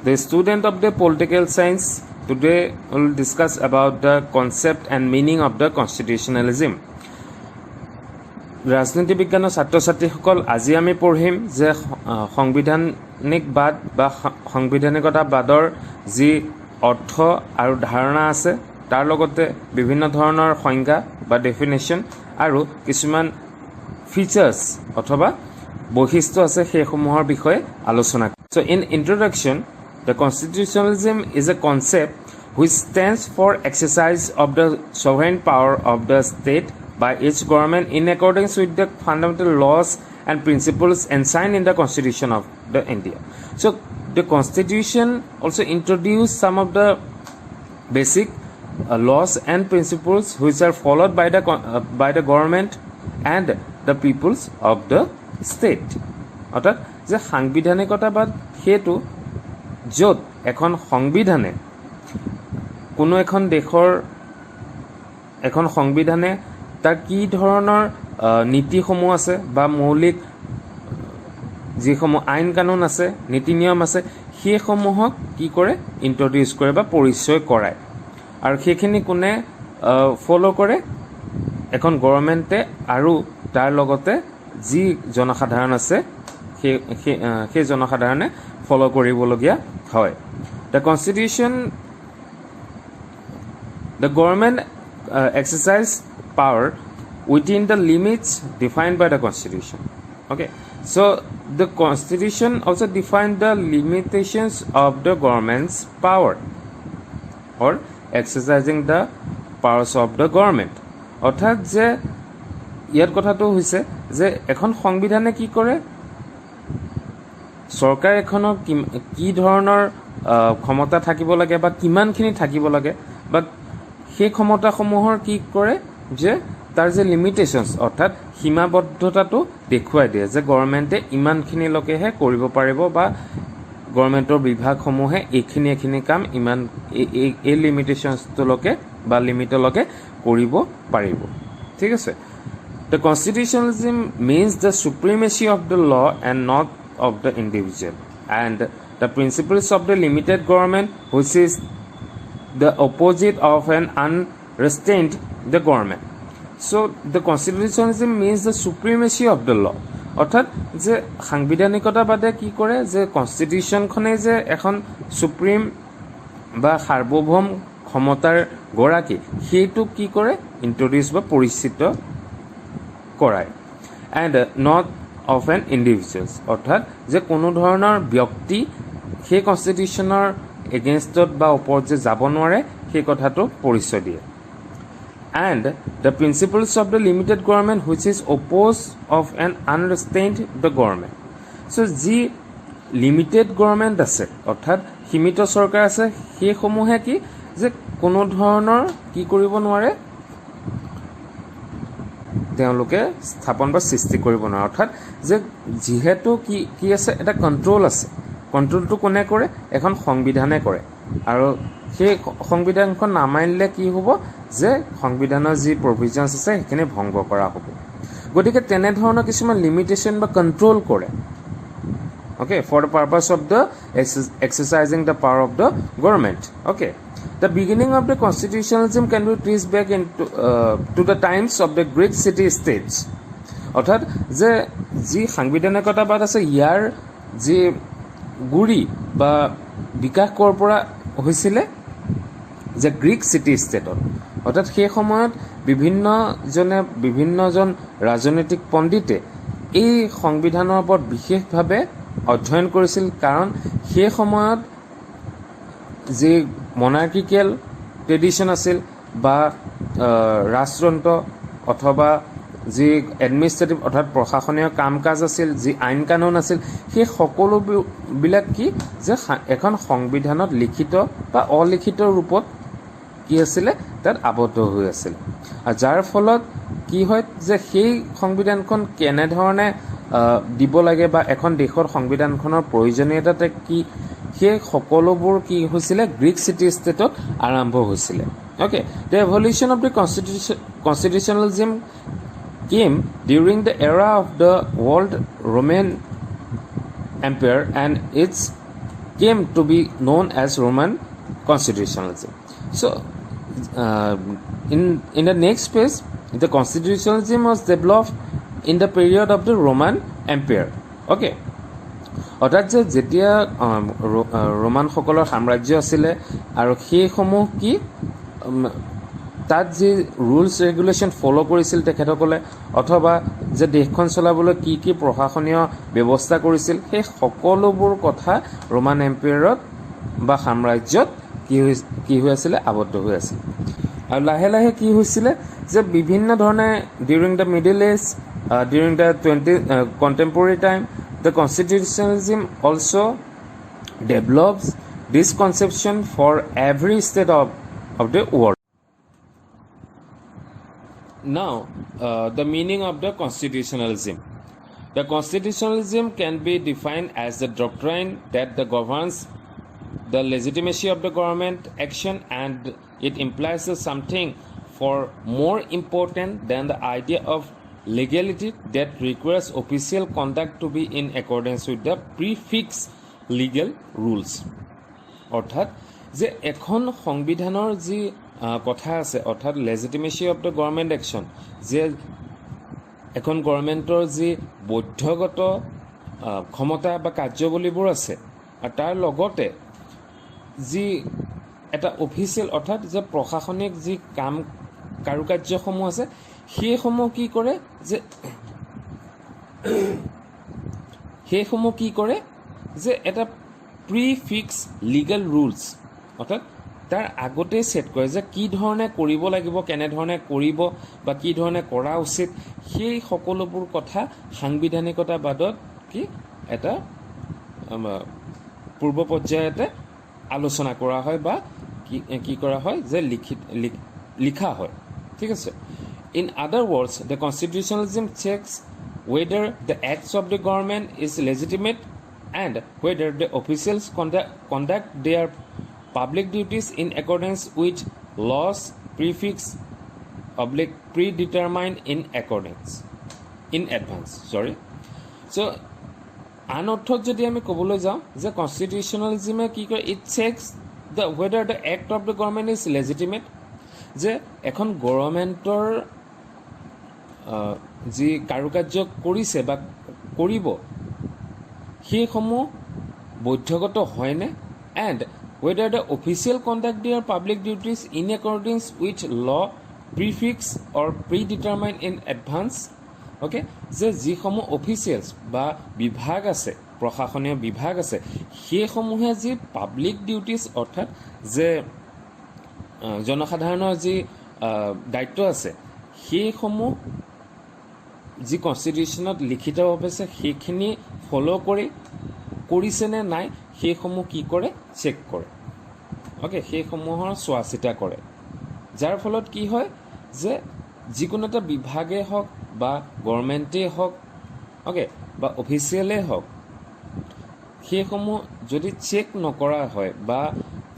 The student of the political science today will discuss about the concept and meaning of the constitutionalism. ৰাজনীতি বিজ্ঞানৰ ছাত্ৰ ছাত্ৰীসকল আজি আমি পঢ়িম যে সংবিধানিকবাদ বা সাংবিধানিকতাবাদৰ যি অৰ্থ আৰু ধাৰণা আছে তাৰ লগতে বিভিন্ন ধৰণৰ সংজ্ঞা বা ডেফিনেশ্যন আৰু কিছুমান ফিচাৰ্ছ অথবা বৈশিষ্ট্য আছে সেইসমূহৰ বিষয়ে আলোচনা কৰিম। So in introduction, the constitutionalism is a concept which stands for exercise of the sovereign power of the state by each government in accordance with the fundamental laws and principles enshrined in the Constitution of the India. So the Constitution also introduced some of the basic laws and principles which are followed by the government and the peoples of the state. অৰ্থাৎ যে সাংবিধানিকতাবাদ সেইটো য'ত এখন সংবিধানে কোনো এখন দেশৰ এখন সংবিধানে তাৰ কি ধৰণৰ নীতিসমূহ আছে বা মৌলিক যিসমূহ আইন কানুন আছে নীতি নিয়ম আছে সেইসমূহক কি কৰে ইন্ট্ৰডিউচ কৰে বা পৰিচয় কৰায় আৰু সেইখিনি কোনে ফলো কৰে এখন গভৰ্ণমেণ্টে আৰু তাৰ লগতে যি জনসাধাৰণ আছে সেই জনসাধাৰণে ফলো কৰিবলগীয়া হয়। The Constitution, the government exercise power within the limits defined by the Constitution. Okay, so the Constitution also defined the limitations of the government's power or exercising the powers of the government. অৰ্থাৎ যে ইয়াৰ কথাটো হৈছে যে এখন সংবিধানে কি কৰে চৰকাৰ এখনৰ কি ধৰণৰ ক্ষমতা থাকিব লাগে বা কিমানখিনি থাকিব লাগে বা সেই ক্ষমতাসমূহৰ কি কৰে যে তাৰ যে লিমিটেশ্যনছ অৰ্থাৎ সীমাবদ্ধতাটো দেখুৱাই দিয়ে যে গভৰ্ণমেণ্টে ইমানখিনিলৈকেহে কৰিব পাৰিব বা গভৰ্ণমেণ্টৰ বিভাগসমূহে এইখিনি কাম ইমান এই লিমিটেশ্যনছটোলৈকে বা লিমিটলৈকে কৰিব পাৰিব। ঠিক আছে। The constitutionalism means the supremacy of the law and not of the individual, and the principles of the limited government, which is the opposite of an unrestrained the government. So the constitutionalism means the supremacy of the law. অৰ্থাৎ যে সাংবিধানিকতাবাদে কি কৰে যে কনষ্টিটিউশ্যনখনে যে এখন supreme বা সাৰ্বভৌম ক্ষমতাৰ গৰাকী সেইটোক কি কৰে ইন্ট্ৰডিউচ বা পৰিচিত কৰায় and not of N individuals অৰ্থাৎ যে কোনো ধৰণৰ ব্যক্তি সেই কনষ্টিটিউশ্যনৰ এগেইনষ্টত বা ওপৰত যে যাব নোৱাৰে সেই কথাটো পৰিচয় দিয়ে and the principles of the limited government which is oppose of an unrestrained the government so' যি লিমিটেড গভৰ্ণমেণ্ট আছে অৰ্থাৎ সীমিত চৰকাৰ আছে সেইসমূহে কি যে কোনো ধৰণৰ কি কৰিব নোৱাৰে তেওঁলোকে স্থাপন বা সৃষ্টি কৰিব নোৱাৰে অৰ্থাৎ যে যিহেতু কি আছে এটা কণ্ট্ৰল আছে কণ্ট্ৰলটো কোনে কৰে এখন সংবিধানে কৰে আৰু সেই সংবিধানখন নামানিলে কি হ'ব যে সংবিধানৰ যি প্ৰভিজনছ আছে সেইখিনি ভংগ কৰা হ'ব গতিকে তেনেধৰণৰ কিছুমান লিমিটেশ্যন বা কণ্ট্ৰল কৰে okay for the purpose of the exercising the power of the government. Okay, the beginning of the constitutionalism can be traced back into to the times of the Greek city states. অর্থাৎ যে যি সাংবিধানিকতাবাদ আছে ইয়াৰ যি গুৰি বা বিকাশ কৰ পৰা হৈছিলে যে গ্ৰীক চিটি ষ্টেটত অৰ্থাৎ সেই সময়ত বিভিন্নজন ৰাজনৈতিক পণ্ডিতে এই সংবিধানৰ ওপৰত বিশেষভাৱে অধ্যয়ন কৰিছিল কাৰণ সেই সময়ত যি মনাৰ্কিকেল ট্ৰেডিশ্যন আছিল বা ৰাজতন্ত্ৰ অথবা যি এডমিনিষ্ট্ৰেটিভ অৰ্থাৎ প্ৰশাসনীয় কাম কাজ আছিল যি আইন কানুন আছিল সেই সকলোবিলাক কি যে এখন সংবিধানত লিখিত বা অলিখিত ৰূপত কি আছিলে তাত আবদ্ধ হৈ আছিল আৰু যাৰ ফলত কি হয় যে সেই সংবিধানখন কেনেধৰণে দিব লাগে বা এখন দেশৰ সংবিধানখনৰ প্ৰয়োজনীয়তা কি সেই সকলোবোৰ কি হৈছিলে গ্ৰীক চিটি ষ্টেটত আৰম্ভ হৈছিলে। Okay, the evolution of the constitutionalism came during the era of the world Roman Empire and its came to be known as Roman constitutionalism. So in the next page, the constitutionalism was developed in the period of the Roman Empire. Okay, অৰ্থাৎ যে যেতিয়া ৰোমানসকলৰ সাম্ৰাজ্য আছিলে আৰু সেইসমূহ কি তাত যি ৰুলছ ৰেগুলেশ্যন ফ'ল' কৰিছিল তেখেতসকলে অথবা যে দেশখন চলাবলৈ কি কি প্ৰশাসনীয় ব্যৱস্থা কৰিছিল সেই সকলোবোৰ কথা ৰোমান এম্পায়াৰত বা সাম্ৰাজ্যত কি হৈ আছিলে আবদ্ধ হৈ আছিল আৰু লাহে লাহে কি হৈছিলে যে বিভিন্ন ধৰণে during the middle age during the contemporary time the constitutionalism also develops this conception for every state of the world. Now, the meaning of the constitutionalism. The constitutionalism can be defined as the doctrine that governs the legitimacy of the government action, and it implies something for more important than the idea of legality that requires official conduct to be in accordance with the prefixed legal rules. অৰ্থাৎ যে এখন সংবিধানৰ যি কথা আছে অৰ্থাৎ লেজিটিমেচি of the government action যে এখন গভৰ্ণমেণ্টৰ যি বৈধগত ক্ষমতা বা কাৰ্যৱলীবোৰ আছে আৰু তাৰ লগতে যি এটা অফিচিয়েল অৰ্থাৎ যে প্ৰশাসনিক যি কাম কাৰুকাৰ্যসমূহ আছে সেইসমূহ কি কৰে যে এটা প্ৰিফিক্স লিগেল ৰুলছ অৰ্থাৎ তাৰ আগতেই ছেট কৰে যে কি ধৰণে কৰিব লাগিব কেনেধৰণে কৰিব বা কি ধৰণে কৰা উচিত সেই সকলোবোৰ কথা সাংবিধানিকতাবাদত কি এটা পূৰ্ব পৰ্যায়তে আলোচনা কৰা হয় বা কি কৰা হয় যে লিখা হয় ঠিক আছে In other words, the constitutionalism checks whether the acts of the government is legitimate and whether the officials conduct their public duties in accordance with laws predetermined in advance. So, আন অৰ্থত যদি আমি ক'বলৈ যাওঁ যে কনষ্টিটিউশ্যনেলিজিমে কি কৰে it checks the weather the act of the government is legitimate যে এখন গভৰ্ণমেণ্টৰ যি কাৰুকাৰ্য কৰিছে বা কৰিব সেইসমূহ বৈধগত হয়নে and whether the official conduct their public duties in accordance with law prefix or predetermine in advance okay যে যিসমূহ অফিচিয়েলছ বা বিভাগ আছে প্ৰশাসনীয় বিভাগ আছে সেইসমূহে যি পাব্লিক ডিউটিজ অৰ্থাৎ যে জনসাধাৰণৰ যি দায়িত্ব আছে সেইসমূহ যি কনষ্টিটিউশ্যনত লিখিতভাৱে আছে সেইখিনি ফ'ল' কৰিছেনে নাই সেইসমূহ কি কৰে চেক কৰে অ'কে সেইসমূহৰ চোৱা চিতা কৰে যাৰ ফলত কি হয় যে যিকোনো এটা বিভাগেই হওক বা গভৰ্ণমেণ্টেই হওক অ'কে বা অফিচিয়েলেই হওক সেইসমূহ যদি চেক নকৰা হয় বা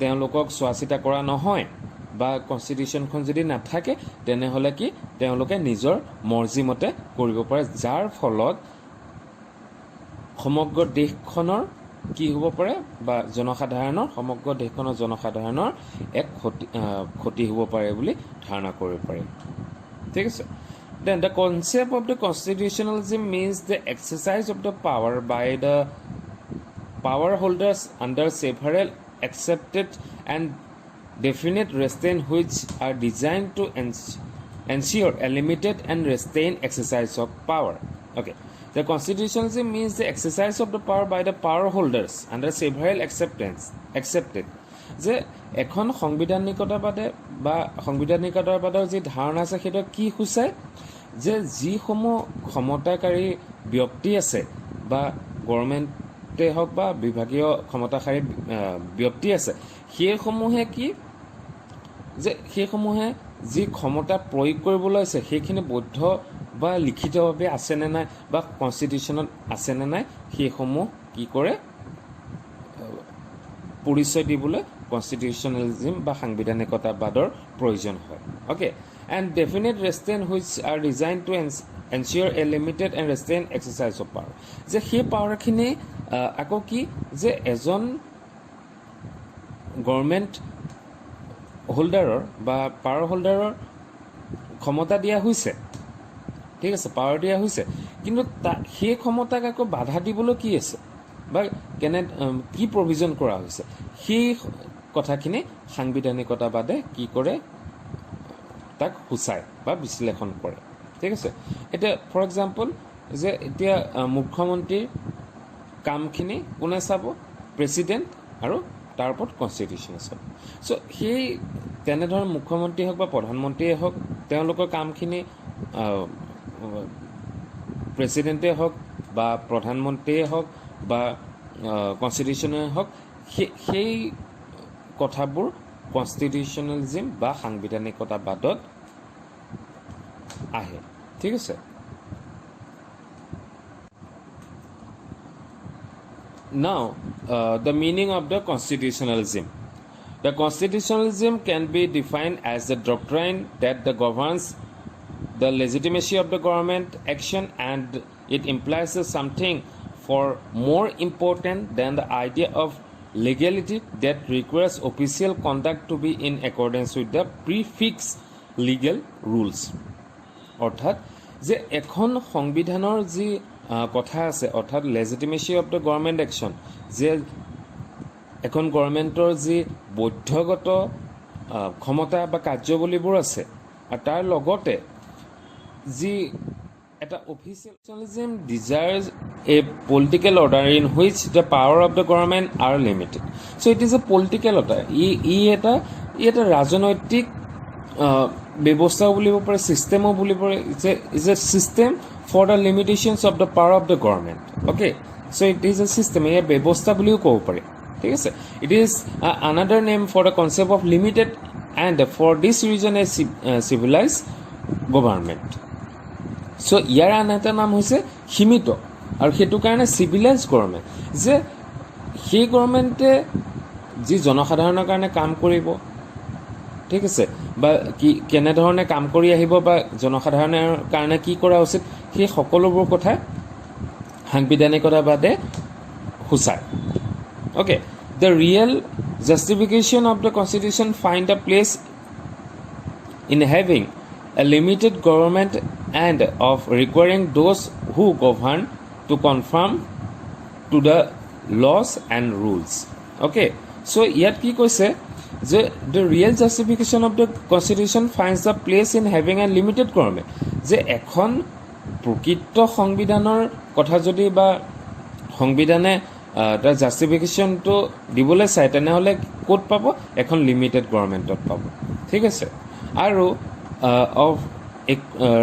তেওঁলোকক চোৱা চিতা কৰা নহয় বা কনষ্টিটিউশ্যনখন যদি নাথাকে তেনেহ'লে কি তেওঁলোকে নিজৰ মৰ্জিমতে কৰিব পাৰে যাৰ ফলত সমগ্ৰ দেশখনৰ কি হ'ব পাৰে বা সমগ্ৰ দেশখনৰ জনসাধাৰণৰ এক ক্ষতি হ'ব পাৰে বুলি ধাৰণা কৰিব পাৰে ঠিক আছে Then the concept of the constitutionalism means the exercise of the power by the power holders under several accepted and definite restraints which are designed to ensure a limited and restrained exercise of power. Okay. The constitutionalism means the exercise of the power by the power holders under several accepted. যে এখন সংবিধানিকতাবাদৰ যি ধাৰণা আছে সেইটো কি সূচায় যে যিসমূহ ক্ষমতাকাৰী ব্যক্তি আছে বা গভৰ্ণমেণ্টে হওক বা বিভাগীয় ক্ষমতাকাৰী ব্যক্তি আছে সেইসমূহে যি ক্ষমতা প্ৰয়োগ কৰিবলৈ আছে সেইখিনি বৈধ বা লিখিতভাৱে আছেনে নাই বা কনষ্টিটিউশ্যনত আছেনে নাই সেইসমূহ কি কৰে পৰিচয় দিবলৈ কনষ্টিটিউশ্যনেলিজিম বা সাংবিধানিকতাবাদৰ প্ৰয়োজন হয় okay and definite restrain which are design to ensure a limited and restrain exercise of power যে সেই পাৱাৰখিনি আকৌ কি যে এজন গভৰ্ণমেণ্ট হোল্ডাৰৰ বা পাৱাৰ হোল্ডাৰৰ ক্ষমতা দিয়া হৈছে, ঠিক আছে, পাৱাৰ দিয়া হৈছে, কিন্তু সেই ক্ষমতাক আকৌ বাধা দিবলৈ কি আছে বা কি প্ৰভিজন কৰা হৈছে, সেই কথাখিনি সাংবিধানিকতাবাদে কি কৰে, তাক সূচায় বা বিশ্লেষণ কৰে, ঠিক আছে। এতিয়া ফৰ এক্সাম্পল যে এতিয়া মুখ্যমন্ত্ৰীৰ কামখিনি কোনে চাব, প্ৰেচিডেণ্ট আৰু তাৰ ওপৰত কনষ্টিটিউশ্যনে চাব। চ' সেই তেনেধৰণৰ মুখ্যমন্ত্ৰী হওক বা প্ৰধানমন্ত্ৰীয়ে হওক, তেওঁলোকৰ কামখিনি প্ৰেচিডেণ্টে হওক বা প্ৰধানমন্ত্ৰীয়ে হওক বা কনষ্টিটিউশ্যনে হওক, সেই কথাবোৰ কনষ্টিটিউশ্যনেলিজিম বা সাংবিধানিকতাবাদত আহে, ঠিক আছে। Now, the meaning of the constitutionalism. The constitutionalism can be defined as the doctrine that governs the legitimacy of the government action, and it implies something far more important than the idea of legality that requires official conduct to be in accordance with the prefixed legal rules. অৰ্থাৎ যে এখন সংবিধানৰ যি কথা আছে, অৰ্থাৎ লেজিটিমেচি of the government action, যে এখন গভৰ্ণমেণ্টৰ যি বৈধগত ক্ষমতা বা কাৰ্যৱলীবোৰ আছে, আৰু তাৰ লগতে যি এটা officialism desires a political order in which the power of the government are limited. So' it is a political order, ই এটা ৰাজনৈতিক ব্যৱস্থাও বুলিব পাৰে, ছিষ্টেমো বুলিব পাৰে, is a system for the limitations of the power of the government. Okay, so' it is a system, ইয়াৰ ব্যৱস্থা বুলিও ক'ব পাৰি, ঠিক আছে। It is another name for the concept of limited and for this region A চিভিলাইজ government. চ' ইয়াৰ আন এটা নাম হৈছে সীমিত, আৰু সেইটো কাৰণে চিভিলাইজ গভৰ্ণমেণ্ট, যে সেই গভৰ্ণমেণ্টে যি জনসাধাৰণৰ কাৰণে কাম কৰিব, ঠিক আছে, বা কেনেধৰণে কাম কৰি আহিব বা জনসাধাৰণৰ কাৰণে কি কৰা উচিত, সেই সকলোবোৰ কথা সাংবিধানিকতাবাদে সূচায়। Okay, the real justification of the constitution find the place in having a limited government and of requiring those who govern to conform to the laws and rules. Okay, so yet ki koise je the real justification of the constitution finds the place in having a limited government, je ekhon prokitto সংবিধানৰ কথা যদি বা সংবিধানে তাৰ জাষ্টিফিকেশ্যন টো দিবলৈ চাই, তেনেহ'লে ক'ত পাব, এখন লিমিটেড গভৰ্ণমেণ্টত পাব, ঠিক আছে। আৰু of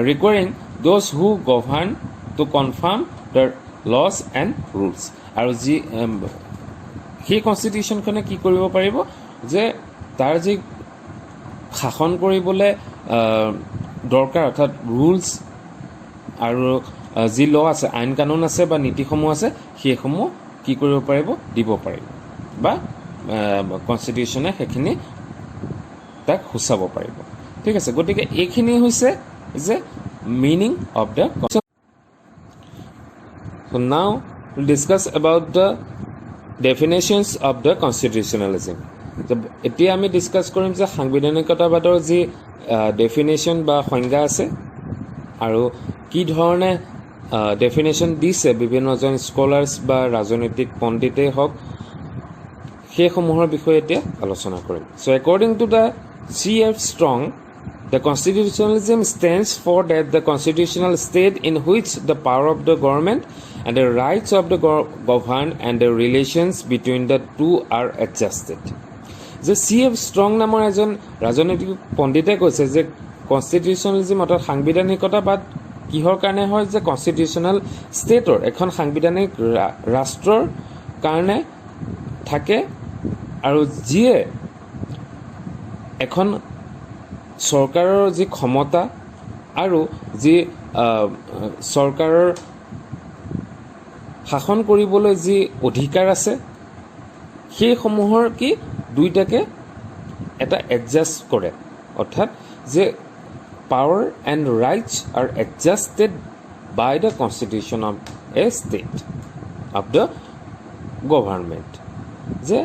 requiring those who govern to conform the laws and rules. আৰু যি সেই কনষ্টিটিউশ্যনখনে কি কৰিব পাৰিব, যে তাৰ যি শাসন কৰিবলৈ দৰকাৰ, অৰ্থাৎ ৰুলছ আৰু যি ল আছে, আইন কানুন আছে বা নীতিসমূহ আছে, সেইসমূহ কি কৰিব পাৰিব, দিব পাৰিব, বা কনষ্টিটিউশ্যনে সেইখিনি তাক সূচাব পাৰিব, ঠিক আছে। গতিকে এইখিনি হৈছে যে meaning of the constitution. So now we'll discuss about the definitions of the constitutionalism. এতিয়া আমি ডিছকাছ কৰিম যে সাংবিধানিকতাবাদৰ যি ডেফিনেশ্যন বা সংজ্ঞা আছে, আৰু কি ধৰণে ডেফিনেশ্যন দিছে বিভিন্নজন স্কলাৰ্ছ বা ৰাজনৈতিক পণ্ডিতেই হওক, সেইসমূহৰ বিষয়ে এতিয়া আলোচনা কৰিম। So' according to the C.F. Strong, the constitutionalism stands for that the constitutional state in which the power of the government and the rights of the governed and the relations between the two are adjusted. যে C.F. Strong নামৰ এজন ৰাজনৈতিক পণ্ডিতে কৈছে যে কনষ্টিটিউশ্যনেলিজিম অৰ্থাৎ সাংবিধানিকতাবাদ কিহৰ কাৰণে হয়, যে কনষ্টিটিউশ্যনেল ষ্টেটৰ, এখন সাংবিধানিক ৰাষ্ট্ৰৰ কাৰণে থাকে, আৰু যিয়ে এখন চৰকাৰৰ যি ক্ষমতা আৰু যি চৰকাৰৰ শাসন কৰিবলৈ যি অধিকাৰ আছে, সেইসমূহৰ কি দুইটাকে এটা এডজাষ্ট কৰে, অৰ্থাৎ যে power and rights are adjusted by the constitution of a state of the government. যে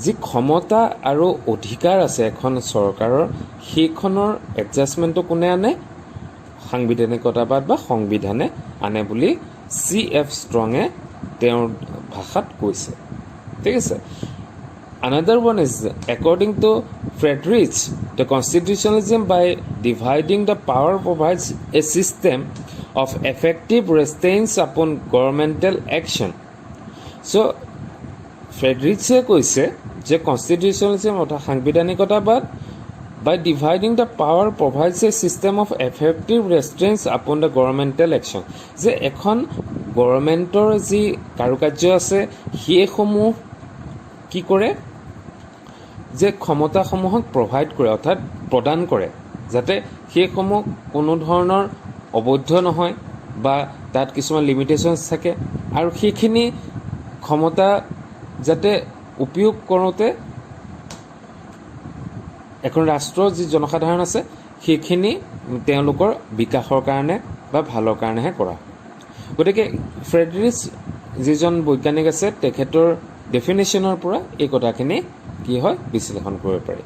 যি ক্ষমতা আৰু অধিকাৰ আছে এখন চৰকাৰৰ সেইখনৰ এডজাষ্টমেণ্টটো কোনে আনে সাংবিধানিকতাবাদ বা সংবিধানে আনে বুলি C.F. ষ্ট্ৰঙে তেওঁৰ ভাষাত কৈছে ঠিক আছে Another one is, according to Friedrich, the constitutionalism by dividing the power provides a system of effective restraints upon governmental action. So, Friedrichে কৈছে যে constitutionalism অর্থাৎ সাংবিধানিকতাবাদ by dividing the power provides a system of effective restraints upon the governmental action. যে এখন গভৰ্ণমেণ্টৰ যি কাৰুকাৰ্য আছে সেইসমূহ কি কৰে যে ক্ষমতাসমূহক প্ৰভাইড কৰে অৰ্থাৎ প্ৰদান কৰে যাতে সেইসমূহ কোনো ধৰণৰ অবৈধ নহয় বা তাত কিছুমান লিমিটেশ্যনছ থাকে আৰু সেইখিনি ক্ষমতা যাতে উপয়োগ কৰোঁতে এখন ৰাষ্ট্ৰৰ যি জনসাধাৰণ আছে সেইখিনি তেওঁলোকৰ বিকাশৰ কাৰণে বা ভালৰ কাৰণেহে কৰা গতিকে ফ্ৰেডৰিচ যিজন বৈজ্ঞানিক আছে তেখেতৰ ডেফিনেশ্যনৰ পৰা এই কথাখিনি কি হয় বিশ্লেষণ কৰিব পাৰি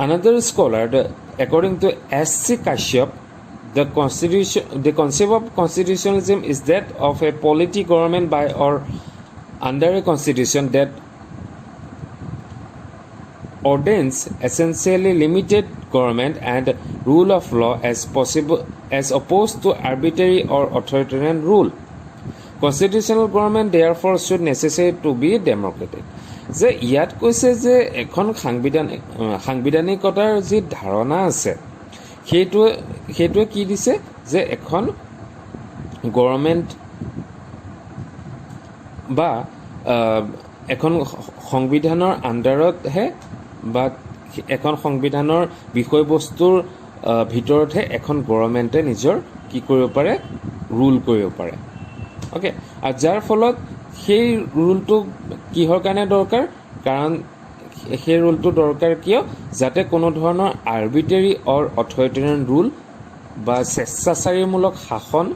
Another scholar, according to S.C. Kashyap, the concept of constitutionalism is that of a polity government by or under a constitution that ordains essentially limited government and rule of law as possible as opposed to arbitrary or authoritarian rule. Constitutional government therefore should necessary to be democratic. যে ইয়াত কৈছে যে এখন সাংবিধানিকতাৰ যি ধাৰণা আছে সেইটোৱে কি দিছে যে এখন গভৰ্ণমেণ্ট বা এখন সংবিধানৰ আণ্ডাৰতহে বা এখন সংবিধানৰ বিষয়বস্তুৰ ভিতৰতহে এখন গভৰ্ণমেণ্টে নিজৰ কি কৰিব পাৰে ৰুল কৰিব পাৰে অ'কে আৰু যাৰ ফলত সেই ৰুলটো কিহৰ কাৰণে দৰকাৰ কাৰণ সেই ৰুলটো দৰকাৰ কিয় যাতে কোনো ধৰণৰ আৰ্বিট্ৰেৰী অৰ অথৰিটেৰিয়ান ৰুল বা স্বেচ্ছাচাৰীমূলক শাসন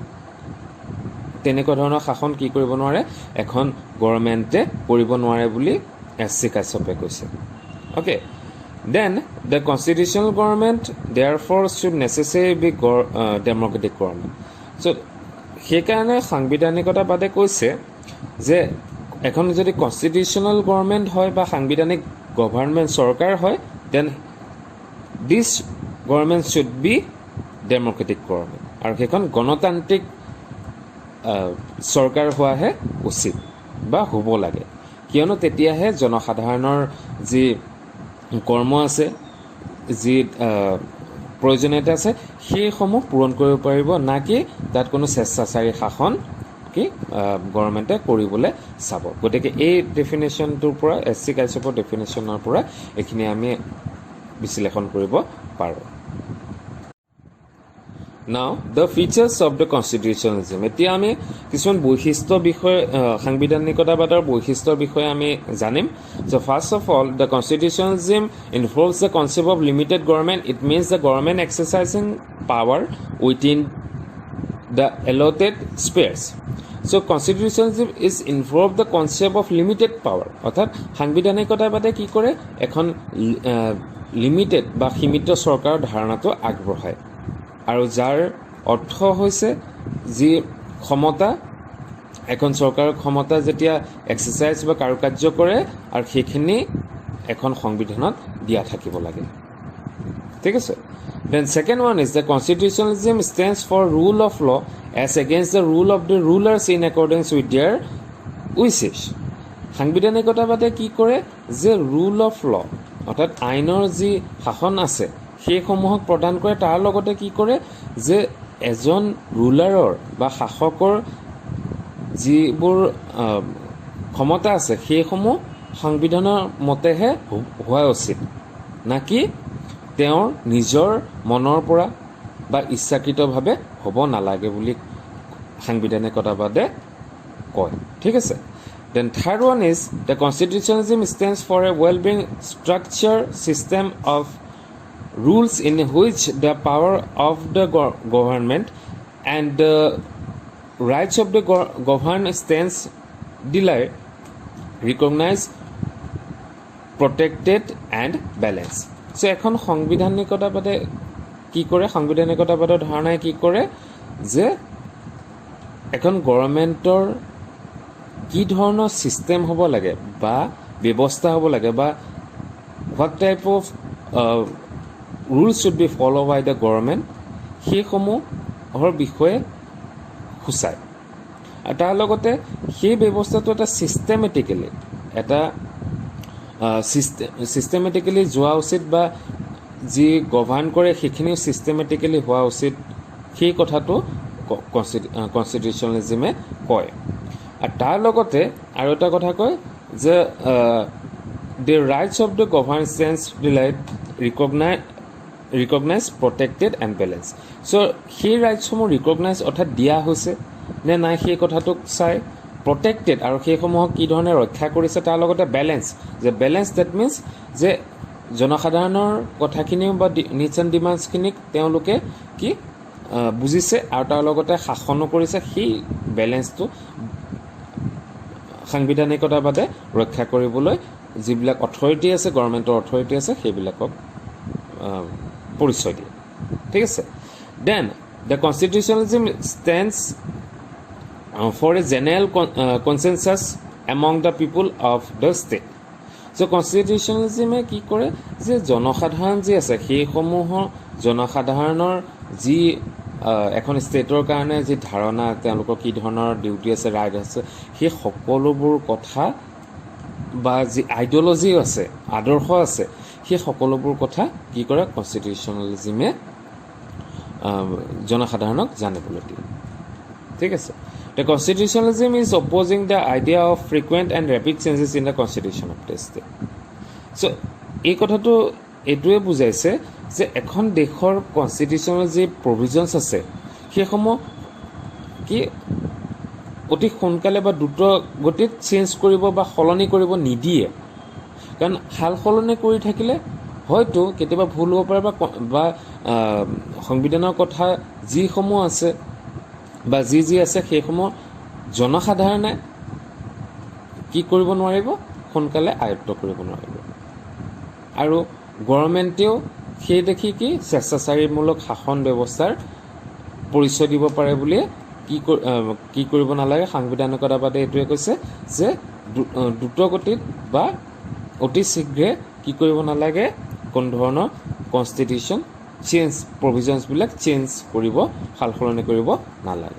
তেনেকুৱা ধৰণৰ শাসন কি কৰিব নোৱাৰে এখন গভৰ্ণমেণ্টে কৰিব নোৱাৰে বুলি S.C. কাশ্যপে কৈছে okay then the constitutional government therefore should necessary be democratic government so' সেইকাৰণে সাংবিধানিকতাবাদে কৈছে যে এখন যদি কনষ্টিটিউশ্যনেল গভৰ্ণমেণ্ট হয় বা সাংবিধানিক গভৰ্ণমেণ্ট চৰকাৰ হয় then this government should be democratic government আৰু সেইখন গণতান্ত্ৰিক চৰকাৰ হোৱাহে উচিত বা হ'ব লাগে কিয়নো তেতিয়াহে জনসাধাৰণৰ যি কৰ্ম আছে যি প্ৰয়োজনীয়তা আছে সেইসমূহ পূৰণ কৰিব পাৰিব না কি তাত কোনো স্বেচ্ছাচাৰী শাসন কি গভৰ্ণমেণ্টে কৰিবলৈ চাব গতিকে এই ডেফিনেশ্যনটোৰ পৰা S.C. কাশ্যপৰ ডেফিনেশ্যনৰ পৰা এইখিনি আমি বিশ্লেষণ কৰিব পাৰোঁ Now, the features of the constitutionalism. এতিয়া আমি কিছুমান বৈশিষ্ট্য বিষয় সাংবিধানিকতাবাদৰ বৈশিষ্ট্যৰ বিষয়ে আমি জানিম So first of all, the constitutionalism involves the concept of limited government. It means the government exercising power within the allotted spheres. So constitutionalism is involved the concept of limited power. অৰ্থাৎ সাংবিধানিকতাবাদে কি কৰে এখন limited বা সীমিত চৰকাৰৰ ধাৰণাটো আগবঢ়ায় আৰু যাৰ অৰ্থ হৈছে যি ক্ষমতা এখন চৰকাৰৰ ক্ষমতা যেতিয়া এক্সাৰচাইজ বা কাৰুকাৰ্য কৰে আৰু সেইখিনি এখন সংবিধানত দিয়া থাকিব লাগে ঠিক আছে Then second one is the constitutionalism stands for rule of law as against the rule of the rulers in accordance with their wishes. সাংবিধানিকতাবাদে কি কৰে যে rule of law অৰ্থাৎ আইনৰ যি শাসন আছে সেইসমূহক প্ৰদান কৰে তাৰ লগতে কি কৰে যে এজন ৰুলাৰৰ বা শাসকৰ যিবোৰ ক্ষমতা আছে সেইসমূহ সংবিধানৰ মতেহে হোৱা উচিত না কি তেওঁৰ নিজৰ মনৰ পৰা বা ইচ্ছাকৃতভাৱে হ'ব নালাগে বুলি সাংবিধানিকতাবাদে কয় ঠিক আছে Then third one is the constitutionalism stands for a well-being structure system of rules in which the power of the government and the rights of the governed stands declared, recognized, protected and balance. So' এখন সাংবিধানিকতাবাদে কি কৰে, সাংবিধানিকতাবাদৰ ধাৰণাই কি কৰে যে এখন গভৰ্ণমেণ্টৰ কি ধৰণৰ ছিষ্টেম হ'ব লাগে বা ব্যৱস্থা হ'ব লাগে বা what type of rules should be follow' by the government, সেইসমূহৰ বিষয়ে সূচায়। আৰু তাৰ লগতে সেই ব্যৱস্থাটো এটা ছিষ্টেমেটিকেলি যোৱা উচিত বা যি গভাৰ্ণ কৰে সেইখিনিও ছিষ্টেমেটিকেলি হোৱা উচিত, সেই কথাটো কনষ্টিটিউশ্যনেলিজিমে কয়। আৰু তাৰ লগতে আৰু এটা কথা কয় যে the rights of the governed stands recognize protected and balance. So' সেই ৰাইটছসমূহ ৰিকগনাইজ অৰ্থাৎ দিয়া হৈছে নে নাই সেই কথাটোক চাই, প্ৰটেক্টেড আৰু সেইসমূহক কি ধৰণে ৰক্ষা কৰিছে, তাৰ লগতে বেলেঞ্চ, যে বেলেঞ্চ ডেট মিনছ যে জনসাধাৰণৰ কথাখিনিও বা নিডছ এণ্ড ডিমাণ্ডছখিনিক তেওঁলোকে কি বুজিছে আৰু তাৰ লগতে শাসনো কৰিছে, সেই বেলেঞ্চটো সাংবিধানিকতাবাদে ৰক্ষা কৰিবলৈ যিবিলাক অথৰিটি আছে, গভৰ্ণমেণ্টৰ অথৰিটি আছে, সেইবিলাকক পৰিচয় দিয়ে। ঠিক আছে। Then the constitutionalism stands for a general consensus among the people of the state. So' কনষ্টিটিউশ্যনেলিজিমে কি কৰে যে জনসাধাৰণ যি আছে সেইসমূহৰ জনসাধাৰণৰ যি এখন ষ্টেটৰ কাৰণে যি ধাৰণা, তেওঁলোকৰ কি ধৰণৰ ডিউটি আছে, ৰাইট আছে, সেই সকলোবোৰ কথা বা যি আইডিঅ'লজি আছে, আদৰ্শ আছে, সেই সকলোবোৰ কথা কি কৰে কনষ্টিটিউশ্যনেলিজিমে জনসাধাৰণক জানিবলৈ দিয়ে। ঠিক আছে। The constitutionalism is opposing the idea of frequent and rapid changes in the constitution of the state. So, এই কথাটো এইটোৱে বুজাইছে যে এখন দেশৰ কনষ্টিটিউশ্যনৰ যি প্ৰভিজনছ আছে সেইসমূহ কি অতি সোনকালে বা দ্ৰুত গতিত চেঞ্জ কৰিব বা সলনি কৰিব নিদিয়ে। কাৰণ সাল সলনি কৰি থাকিলে হয়তো কেতিয়াবা ভুল হ'ব পাৰে বা সংবিধানৰ কথা যিসমূহ আছে বা যি আছে সেইসমূহ জনসাধাৰণে কি কৰিব নোৱাৰিব, সোনকালে আয়ত্ব কৰিব নোৱাৰিব। আৰু গভৰ্ণমেণ্টেও সেই দেখি কি স্বেচ্ছাচাৰীমূলক শাসন ব্যৱস্থাৰ পৰিচয় দিব পাৰে বুলিয়ে কি কৰিব নালাগে, সাংবিধানিকতাবাদে এইটোৱে কৈছে যে দ্ৰুতগতিত বা অতি শীঘ্ৰে কি কৰিব নালাগে, কোনো ধৰণৰ কনষ্টিটিউশ্যন প্ৰভিজনছবিলাক চেঞ্জ কৰিব, সাল সলনি কৰিব নালাগে।